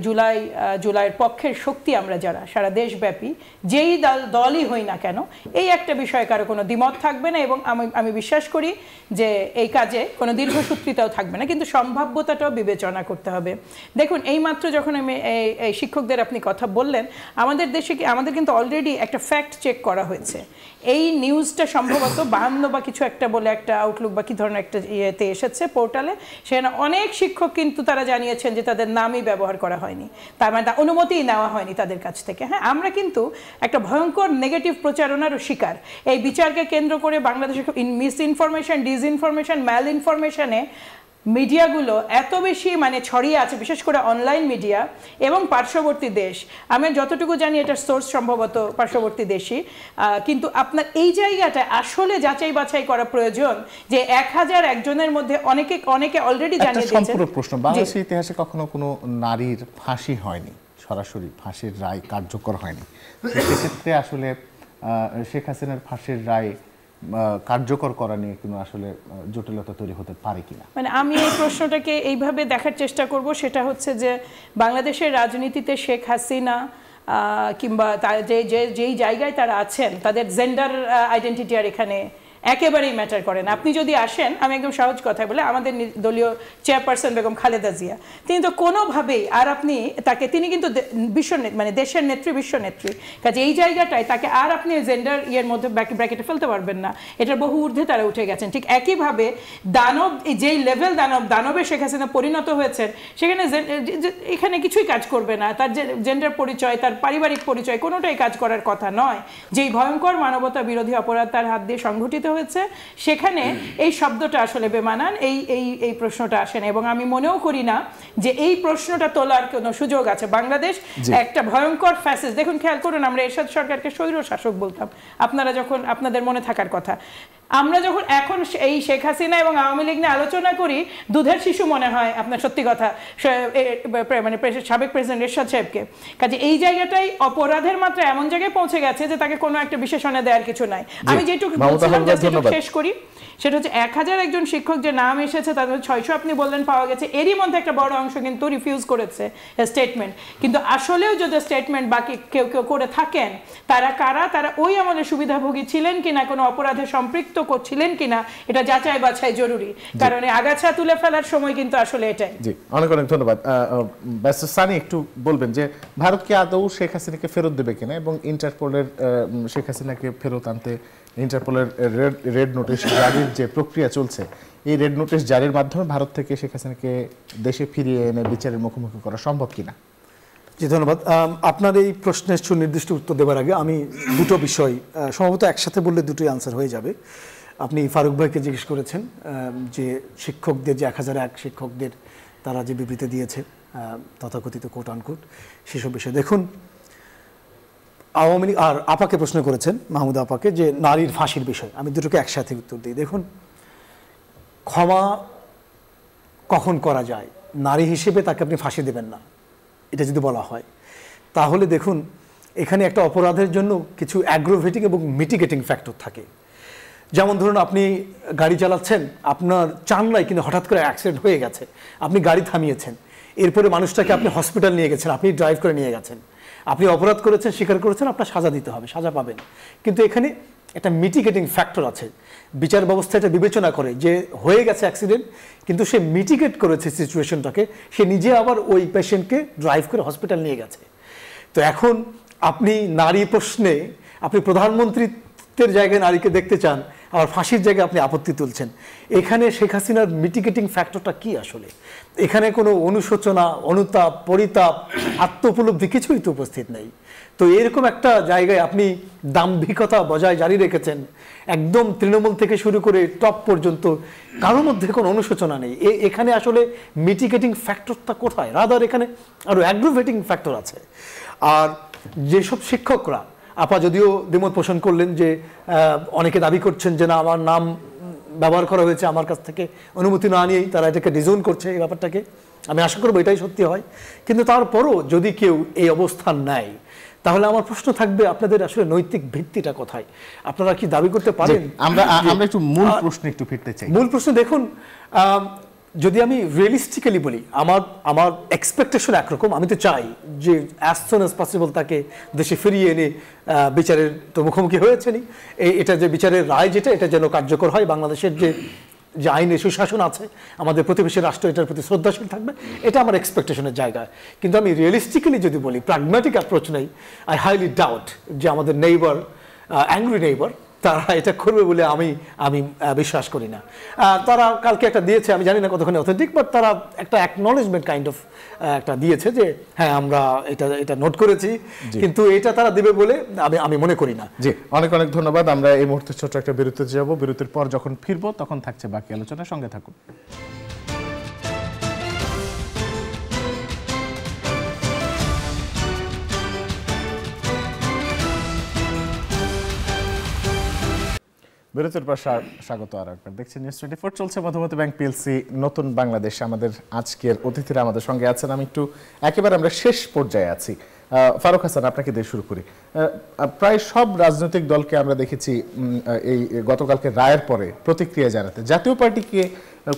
জুলাইয়ের পক্ষের শক্তি, আমরা যারা সারা দেশব্যাপী যেই দলই হই না কেন, এই একটা বিষয়ে কারো কোনো দ্বিমত থাকবে না এবং আমি বিশ্বাস করি যে এই কাজে কোনো দীর্ঘসূত্রিতাও থাকবে না, কিন্তু সম্ভাব্যতাটাও বিবেচনা করতে হবে। দেখুন, এইমাত্র যখন এই শিক্ষকদের আপনি কথা বললেন, আমাদের দেশে আমাদের কিন্তু অলরেডি একটা ফ্যাক্ট চেক করা হয়েছে। এই নিউজটা সম্ভবত 52 বা কিছু একটা বলে একটা আউটলুক বা কি ধরনের একটা ইয়েতে এসেছে পোর্টালে, সেখানে অনেক শিক্ষক কিন্তু তারা জানিয়েছেন যে তাদের নামই ব্যবহার করা হয়নি, তার মানে অনুমতিই নেওয়া হয়নি তাদের কাছ থেকে। হ্যাঁ, আমরা কিন্তু একটা ভয়ঙ্কর নেগেটিভ প্রচারণারও শিকার। এই বিচারকে কেন্দ্র করে বাংলাদেশে মিস ইনফরমেশন, ডিসইনফরমেশন, ম্যাল ইনফরমেশনে মিডিয়াগুলো এত বেশি ছড়িয়ে আছে, বিশেষ করে অনলাইন মিডিয়া এবং পার্শ্ববর্তী দেশ। আমি যতটুকু জানি এটার সোর্স সম্ভবত পার্শ্ববর্তী দেশই, কিন্তু আপনার এই জায়গাটা আসলে যাচাই বাছাই করা প্রয়োজন যে 1001 জনের মধ্যে অনেকে অলরেডি জানিয়ে দিয়েছেন। সম্পূর্ণ প্রশ্ন, বাংলাদেশের ইতিহাসে কখনো কোনো নারীর ফাঁসি হয়নি, সরাসরি ফাঁসির রায় কার্যকর হয়নি। সেক্ষেত্রে আসলে শেখ হাসিনার ফাঁসির রায় কার্যকর করা নিয়ে কোনো আসলে জটিলতা তৈরি হতে পারে কিনা, আমি এই প্রশ্নটাকে এইভাবে দেখার চেষ্টা করব। সেটা হচ্ছে যে বাংলাদেশের রাজনীতিতে শেখ হাসিনা কিংবা যেই জায়গায় তারা আছেন তাদের জেন্ডার আইডেন্টিটি আর এখানে একেবারেই ম্যাটার করে না। আপনি যদি আসেন, আমি একদম সহজ কথায় বলে, আমাদের দলীয় চেয়ারপারসন বেগম খালেদা জিয়া, তিনি তো কোনোভাবেই আর আপনি তাকে, তিনি কিন্তু মানে দেশের নেত্রী, বিশ্ব নেত্রী, কাজে এই জায়গাটায় তাকে আর আপনি জেন্ডার ইয়ের মধ্যে ব্র্যাকেটে ফেলতে পারবেন না, এটার বহু ঊর্ধ্বে তারা উঠে গেছেন। ঠিক একইভাবে দানব, যেই লেভেল দানবে শেখ হাসিনা পরিণত হয়েছেন, সেখানে এখানে কিছুই কাজ করবে না, তার যে জেন্ডার পরিচয়, তার পারিবারিক পরিচয়, কোনোটাই কাজ করার কথা নয়। যেই ভয়ঙ্কর মানবতা বিরোধী অপরাধ তার হাত দিয়ে সংঘটিত হয়েছে, সেখানে এই শব্দটা আসলে বেমানান, এই প্রশ্নটা আসে না। এবং আমি মনেও করি না যে এই প্রশ্নটা তোলার কোনো সুযোগ আছে। বাংলাদেশ একটা ভয়ঙ্কর ফ্যাসিস্ট, দেখুন খেয়াল করুন, আমরা এরশাদ সরকারকে স্বৈর শাসক বলতাম, আপনারা যখন, আপনাদের মনে থাকার কথা, আমরা যখন এখন এই শেখ হাসিনা এবং আওয়ামী লীগ নিয়ে আলোচনা করি, দুধের শিশু মনে হয় আপনার, সত্যি কথা, মানে সাবেক প্রেসিডেন্ট এরশাদ সাহেবকে। কাজে এই জায়গাটাই অপরাধের মাত্রা এমন জায়গায় পৌঁছে গেছে যে তাকে কোনো একটা বিশেষণে দেওয়ার কিছু নাই। আমি যেটুকু বলছিলাম শেষ করি, সেটা হচ্ছে 1000 একজন শিক্ষক যে নাম এসেছে, তাদের 600 আপনি বললেন পাওয়া গেছে, এরই মধ্যে একটা বড় অংশ কিন্তু রিফিউজ করেছে স্টেটমেন্ট। কিন্তু আসলেও যদি স্টেটমেন্ট বাকি কেউ করে থাকেন, তারা কারা, তারা ওই আমলে সুবিধাভোগী ছিলেন কিনা, কোনো অপরাধে সম্পৃক্ত ছিলেন কিনা, এটা যাচাই বাছাই জরুরি, কারণ আগাছা তুলে ফেলার সময় কিন্তু আসলে এটাই। জি, অনেক অনেক ধন্যবাদ। সানি, একটু বলবেন যে ভারত কি আদৌ শেখ হাসিনাকে ফেরত দেবে কিনা, এবং ইন্টারপোলের শেখ হাসিনাকে ফেরত আনতে ইন্টারপোলের রেড নোটিশ জারির যে প্রক্রিয়া চলছে, এই রেড নোটিশ জারির মাধ্যমে ভারত থেকে শেখ হাসিনাকে দেশে ফিরিয়ে এনে বিচারের মুখোমুখি করা সম্ভব কিনা? জি, ধন্যবাদ। আপনার এই প্রশ্নের সুনির্দিষ্ট উত্তর দেওয়ার আগে আমি দুটো বিষয় সম্ভবত একসাথে বললে দুটোই আনসার হয়ে যাবে। আপনি ফারুক ভাইকে জিজ্ঞেস করেছেন যে শিক্ষকদের, যে 1001 শিক্ষকদের তারা যে বিবৃতি দিয়েছে তথাকথিত কোট আনকোট, সেসব বিষয়ে দেখুন, আওয়ামী লীগ, আর আপাকে প্রশ্ন করেছেন, মাহমুদ আপাকে, যে নারীর ফাঁসির বিষয়। আমি দুটোকে একসাথে উত্তর দিই। দেখুন, ক্ষমা কখন করা যায়, নারী হিসেবে তাকে আপনি ফাঁসি দেবেন না, এটা যদি বলা হয়, তাহলে দেখুন এখানে একটা অপরাধের জন্য কিছু অ্যাগ্রোভেটিং এবং মিটিগেটিং ফ্যাক্টর থাকে। যেমন ধরুন, আপনি গাড়ি চালাচ্ছেন, আপনার চান নাই, কিন্তু হঠাৎ করে অ্যাক্সিডেন্ট হয়ে গেছে, আপনি গাড়ি থামিয়েছেন, এরপরে মানুষটাকে আপনি হসপিটাল নিয়ে গেছেন, আপনি ড্রাইভ করে নিয়ে গেছেন, আপনি অপরাধ করেছেন, স্বীকার করেছেন, আপনার সাজা দিতে হবে, সাজা পাবেন। কিন্তু এখানে একটা মিটিগেটিং ফ্যাক্টর আছে, বিচার ব্যবস্থা এটা বিবেচনা করে যে হয়ে গেছে অ্যাক্সিডেন্ট, কিন্তু সে মিটিগেট করেছে সিচুয়েশনটাকে, সে নিজে আবার ওই পেশেন্টকে ড্রাইভ করে হসপিটাল নিয়ে গেছে। তো এখন আপনি নারী প্রশ্নে, আপনি প্রধানমন্ত্রীত্বের জায়গায় নারীকে দেখতে চান, আবার ফাঁসির জায়গায় আপনি আপত্তি তুলছেন। এখানে শেখ হাসিনার মিটিগেটিং ফ্যাক্টরটা কি আসলে? এখানে কোনো অনুশোচনা, অনুতাপ, পরিতাপ, আত্মোপলব্ধি কিছুই তো উপস্থিত নেই। তো এরকম একটা জায়গায় আপনি দাম্ভিকতা বজায় জারি রেখেছেন, একদম তৃণমূল থেকে শুরু করে টপ পর্যন্ত কারোর মধ্যে কোনো অনুশোচনা নেই। এখানে আসলে মিটিগেটিং ফ্যাক্টরটা কোথায়? রাদার এখানে আরও অ্যাগ্রোভেটিং ফ্যাক্টর আছে। আর যেসব শিক্ষকরা, আপা যদিও দ্বিমত পোষণ করলেন যে অনেকে দাবি করছেন যে না, আমার নাম ব্যবহার করা হয়েছে, আমার কাছ থেকে অনুমতি না নিয়েই তারা এটাকে ডিজোন করছে, এই ব্যাপারটাকে আমি আশা করবো এটাই সত্যি হয়। কিন্তু তারপরও যদি কেউ এই অবস্থান নেয়, তাহলে আমার প্রশ্ন থাকবে, আপনাদের আসলে নৈতিক ভিত্তিটা কোথায়? আপনারা কি দাবি করতে পারেন? আমরা একটু মূল প্রশ্নে একটু ফিরতে চাই। মূল প্রশ্ন দেখুন, যদি আমি রিয়েলিস্টিক্যালি বলি, আমার এক্সপেকটেশন একরকম। আমি তো চাই যে অ্যাজ সুন অ্যাজ পসিবল তাকে দেশে ফিরিয়ে এনে বিচারের তো মুখোমুখি হয়েছেনই, এটা যে বিচারের রায় যেটা, এটা যেন কার্যকর হয়। বাংলাদেশের যে আইনের সুশাসন আছে, আমাদের প্রতিবেশী রাষ্ট্র এটার প্রতি শ্রদ্ধাশীল থাকবে, এটা আমার এক্সপেকটেশনের জায়গা। কিন্তু আমি রিয়েলিস্টিক্যালি যদি বলি, প্র্যাগম্যাটিক অ্যাপ্রোচ নেই, আই হাইলি ডাউট যে আমাদের নেইবার, অ্যাংরি নেইবার, তারা এটা করবে বলে আমি বিশ্বাস করি না। তারা কালকে একটা দিয়েছে, আমি জানি না কতখানি অথেন্টিক, বাট তারা একটা অ্যাকনলেজমেন্ট কাইন্ড অফ একটা দিয়েছে যে হ্যাঁ, আমরা এটা নোট করেছি, কিন্তু এটা তারা দেবে বলে আমি মনে করি না। জি, অনেক অনেক ধন্যবাদ। আমরা এই মুহূর্তে ছোট্ট একটা বিরতিতে যাব। বিরতির পর যখন ফিরবো তখন থাকছে বাকি আলোচনা, সঙ্গে থাকুন। বিরতির পর স্বাগত আর একবার। দেখছেন নিউজ 24, চলছে মধুমতি ব্যাংক পিএলসি নতুন বাংলাদেশ। আমাদের আজকের অতিথিরা আমাদের সঙ্গে আছেন। আমি একটু একেবারে আমরা শেষ পর্যায়ে আছি। ফারুক হাসান, আপনাকে দিয়ে শুরু করি। প্রায় সব রাজনৈতিক দলকে আমরা দেখেছি এই গতকালকে রায়ের পরে প্রতিক্রিয়া জানাতে। জাতীয় পার্টিকে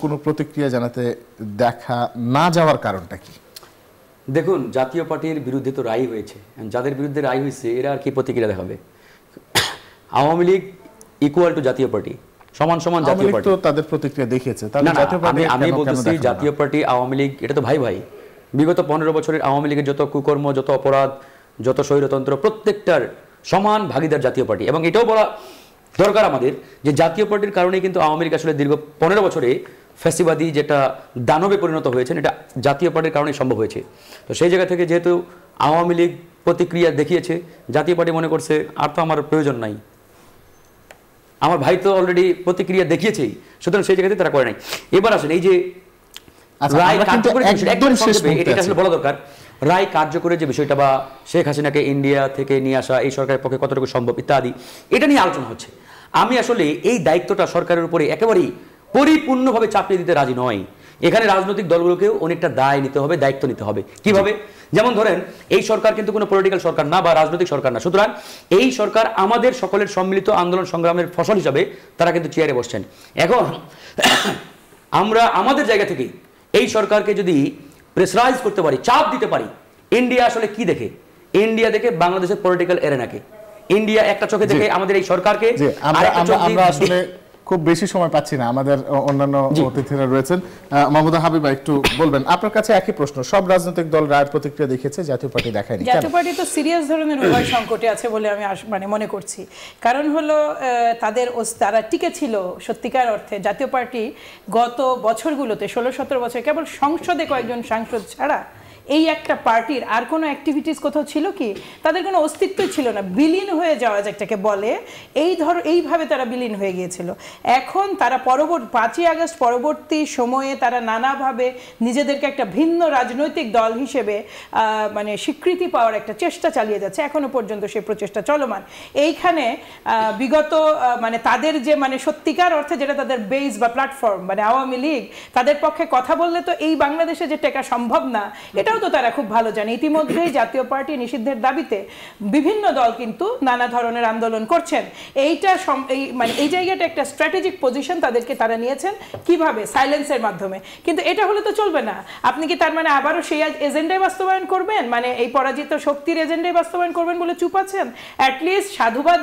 কোনো প্রতিক্রিয়া জানাতে দেখা না যাওয়ার কারণটা কি? দেখুন, জাতীয় পার্টির বিরুদ্ধে তো রায় হয়েছে, যাদের বিরুদ্ধে রায় হয়েছে এরা আর কি প্রতিক্রিয়া দেখাবে? আওয়ামী লীগ ইকুয়াল টু জাতীয় পার্টি, সমান সমান জাতীয় পার্টি। তো তাদের প্রতিক্রিয়া দেখিয়েছে, না, আমি বলতেছি জাতীয় পার্টি আওয়ামী লীগ এটা তো ভাই ভাই। বিগত 15 বছরের আওয়ামী লীগের যত কুকর্ম, যত অপরাধ, যত স্বৈরতন্ত্র, প্রত্যেকটার সমান ভাগিদার জাতীয় পার্টি। এবং এটাও বলা দরকার আমাদের যে জাতীয় পার্টির কারণেই কিন্তু আওয়ামী লীগ আসলে দীর্ঘ 15 বছরে ফ্যাসিবাদী যেটা দানবে পরিণত হয়েছে এটা জাতীয় পার্টির কারণেই সম্ভব হয়েছে। তো সেই জায়গা থেকে যেহেতু আওয়ামী লীগ প্রতিক্রিয়া দেখিয়েছে, জাতীয় পার্টি মনে করছে আর তো আমার প্রয়োজন নাই, আমার ভাই তো অলরেডি প্রতিক্রিয়া দেখিয়েছেই, সুতরাং সেই জায়গাতে তারা করে নাই। এবার আসেন এই যে রায় কার্যকরী, এটা আসলে বলা দরকার। রায় কার্যকরী যে বিষয়টা বা শেখ হাসিনাকে ইন্ডিয়া থেকে নিয়ে আসা এই সরকারের পক্ষে কতটুকু সম্ভব ইত্যাদি, এটা নিয়ে আলোচনা হচ্ছে। আমি আসলে এই দায়িত্বটা সরকারের উপরে একেবারেই পরিপূর্ণভাবে চাপিয়ে দিতে রাজি নয়। এখানে রাজনৈতিক দলগুলোকেও অনেকটা দায় নিতে হবে, দায়িত্ব নিতে হবে। কিভাবে? যেমন ধরেন এই সরকার কিন্তু কোনো পলিটিক্যাল সরকার না বা রাজনৈতিক সরকার না, সুতরাং এই সরকার আমাদের সকলের সম্মিলিত আন্দোলন সংগ্রামের ফসল হিসাবে তারা কিন্তু চেয়ারে বসছেন। এখন আমরা আমাদের জায়গা থেকে এই সরকারকে যদি প্রেসারাইজ করতে পারি, চাপ দিতে পারি, ইন্ডিয়া আসলে কি দেখে? ইন্ডিয়া দেখে বাংলাদেশের পলিটিক্যাল এরেনাকে। ইন্ডিয়া একটা চোখে দেখে আমাদের এই সরকারকে। আমরা আসলে খুব বেশি সময় পাচ্ছি না, আমাদের অন্যান্য অতিথিরা রয়েছেন। মাহমুদা হাবিবা একটু বলবেন, আপনার কাছে একই প্রশ্ন। সব রাজনৈতিক দল রায়ের প্রতিক্রিয়া দেখেছে, জাতীয় পার্টি দেখায়নি। জাতীয় পার্টি তো সিরিয়াস ধরনের উভয় সংকটে আছে বলে আমি মনে করছি। কারণ হলো তারা টিকে ছিল সত্যিকার অর্থে। জাতীয় পার্টি গত বছরগুলোতে 16-17 বছর কেবল সংসদে কয়েকজন সাংসদ ছাড়া এই একটা পার্টির আর কোনো অ্যাক্টিভিটিস কোথাও ছিল কি? তাদের কোনো অস্তিত্বই ছিল না। বিলীন হয়ে যাওয়া যেটাকে বলে, এইভাবে তারা বিলীন হয়ে গিয়েছিল। এখন তারা 5ই আগস্ট পরবর্তী সময়ে তারা নানাভাবে নিজেদেরকে একটা ভিন্ন রাজনৈতিক দল হিসেবে মানে স্বীকৃতি পাওয়ার একটা চেষ্টা চালিয়ে যাচ্ছে। এখনো পর্যন্ত সেই প্রচেষ্টা চলমান। এইখানে বিগত মানে তাদের যে মানে সত্যিকার অর্থে যেটা তাদের বেস বা প্ল্যাটফর্ম মানে আওয়ামী লীগ, তাদের পক্ষে কথা বললে তো এই বাংলাদেশে যে টেকা সম্ভব না, এটাও তো তারা খুব ভালো জানে। ইতিমধ্যেই জাতীয় পার্টি নিষিদ্ধের দাবিতে বিভিন্ন দল কিন্তু নানা ধরনের আন্দোলন করছেন। মানে এই জায়গাটা একটা স্ট্র্যাটেজিক পজিশন তারা নিয়েছেন। কিভাবে? সাইলেন্সের মাধ্যমে। কিন্তু এটা হলে তো চলবে না। আপনি কি তার মানে আবারও সেই এজেন্ডায় বাস্তবায়ন করবেন? মানে এই পরাজিত শক্তির এজেন্ডায় বাস্তবায়ন করবেন বলে চুপ আছেন? অ্যাটলিস্ট সাধুবাদ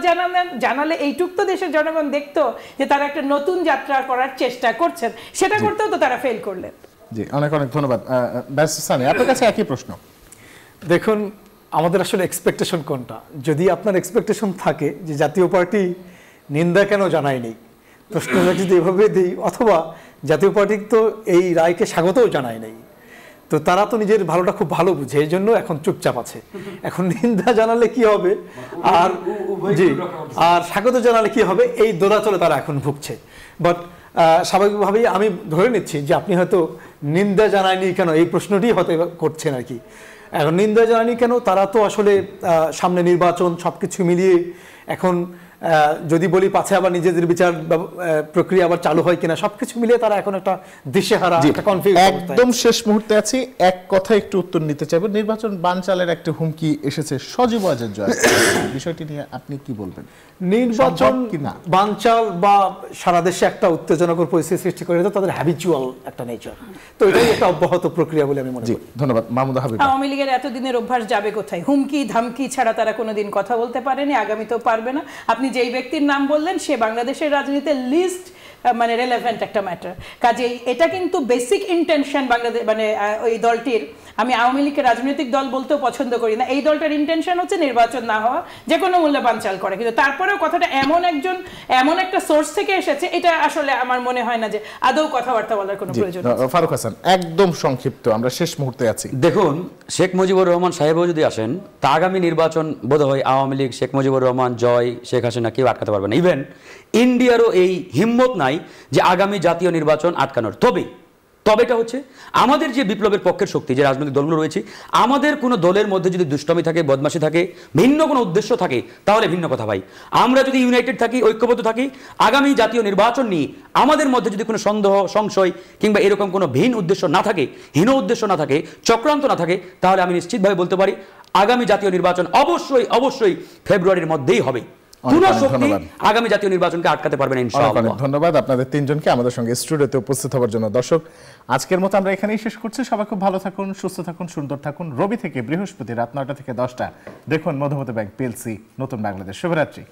জানালে এইটুক তো দেশের জনগণ দেখতো যে তারা একটা নতুন যাত্রা করার চেষ্টা করছেন। সেটা করতেও তো তারা ফেল করলেন। জি, অনেক অনেক ধন্যবাদ। ব্যারিস্টার আপনার কাছে একই প্রশ্ন। দেখুন, আমাদের আসলে এক্সপেকটেশন কোনটা? যদি আপনার এক্সপেকটেশন থাকে যে জাতীয় পার্টি নিন্দা কেন জানায়নি, প্রশ্নটা যদি এভাবে দিই, অথবা জাতীয় পার্টি তো এই রায়কে স্বাগতও জানায় নাই, তো তারা তো নিজের ভালোটা খুব ভালো বুঝে, এই জন্য এখন চুপচাপ আছে। এখন নিন্দা জানালে কি হবে আর আর স্বাগত জানালে কি হবে, এই দোলাচলে তারা এখন ভুগছে। বাট স্বাভাবিকভাবেই আমি ধরে নিচ্ছি যে আপনি হয়তো নিন্দা জানায়নি কেন এই প্রশ্নটি হয়তো করছেন আর কি। এখন নিন্দা জানায়নি কেন, তারা তো আসলে সামনে নির্বাচন, সবকিছু মিলিয়ে এখন যদি বলি পাছে আবার নিজেদের বিচার প্রক্রিয়া আবার চালু হয় কিনা, সবকিছু মিলিয়ে তারা এখন একটা দিশেহারা, একটা কনফিউজ। একদম শেষ মুহূর্তে আছি, এক কথা একটু উত্তর নিতে চাইবো। নির্বাচন বানচালের একটা হুমকি এসেছে সজীব ওয়াজেদ জয়, বিষয়টি নিয়ে আপনি কি বলবেন? নির্বাচন বানচাল বা সারা দেশে একটা উত্তেজনকর পরিস্থিতি সৃষ্টি করে তাদের হ্যাবিচুয়াল একটা নেচার, তো এটাই একটা অব্যাহত প্রক্রিয়া বলে আমি মনে করি। ধন্যবাদ। মাহমুদা হাবিব, আওয়ামী লীগের এতদিনের অভ্যাস যাবে কোথায়? হুমকি ধামকি ছাড়া তারা কোনোদিন কথা বলতে পারেনি, আগামীতেও পারবে না। আপনি যেই ব্যক্তির নাম বললেন সে বাংলাদেশের রাজনীতিতে লিস্ট মানে রেলেভেন্ট একটা ম্যাটার। কাজেই এটা কিন্তু বেসিক ইন্টেনশন বাংলাদেশ মানে ওই দলটির, আমি আওয়ামী লীগকে রাজনৈতিক দল বলতেও পছন্দ করি না, এই দলটার ইন্টেনশন হচ্ছে নির্বাচন না হওয়া, যে কোনো মূল্যে বানচাল করে। কিন্তু তারপরেও কথাটা এমন একটা সোর্স থেকে এসেছে, এটা আসলে আমার মনে হয় না যে আদৌ কথাবার্তা বলার কোনো প্রয়োজন। ফারুক হাসান, একদম সংক্ষিপ্ত, আমরা শেষ মুহূর্তে আছি। দেখুন, শেখ মুজিবুর রহমান সাহেবও যদি আসেন, তা আগামী নির্বাচন বোধহয় আওয়ামী লীগ, শেখ মুজিবুর রহমান, জয়, শেখ হাসিনা কেউ আটকাতে পারবে না। ইভেন ইন্ডিয়ারও এই হিম্মত নাই যে আগামী জাতীয় নির্বাচন আটকানোর। তবেটা হচ্ছে আমাদের যে বিপ্লবের পক্ষের শক্তি, যে রাজনৈতিক দলগুলো রয়েছে, আমাদের কোনো দলের মধ্যে যদি দুষ্টমি থাকে, বদমাশি থাকে, ভিন্ন কোনো উদ্দেশ্য থাকে, তাহলে ভিন্ন কথা ভাই। আমরা যদি ইউনাইটেড থাকি, ঐক্যবদ্ধ থাকি, আগামী জাতীয় নির্বাচন নিয়ে আমাদের মধ্যে যদি কোনো সন্দেহ, সংশয় কিংবা এরকম কোনো ভিন্ন উদ্দেশ্য না থাকে, হীন উদ্দেশ্য না থাকে, চক্রান্ত না থাকে, তাহলে আমি নিশ্চিতভাবে বলতে পারি আগামী জাতীয় নির্বাচন অবশ্যই ফেব্রুয়ারির মধ্যেই হবে। কোন অনেক শক্তি ধন্যবাদ। আগামী জাতীয় নির্বাচনকে আটকাতে পারবে না অনেক ইনশাআল্লাহ। অনেক ধন্যবাদ আপনাদের তিনজনকে আমাদের সঙ্গে স্টুডিওতে উপস্থিত হওয়ার জন্য। দর্শক, আজকের মতো আমরা এখানেই শেষ করছি। সবাই খুব ভালো থাকুন, সুস্থ থাকুন, সুন্দর থাকুন। রবি থেকে বৃহস্পতি রাত 9টা থেকে 10টা দেখুন মধুমতি ব্যাংক পিএলসি নতুন বাংলাদেশ। শুভরাত্রি।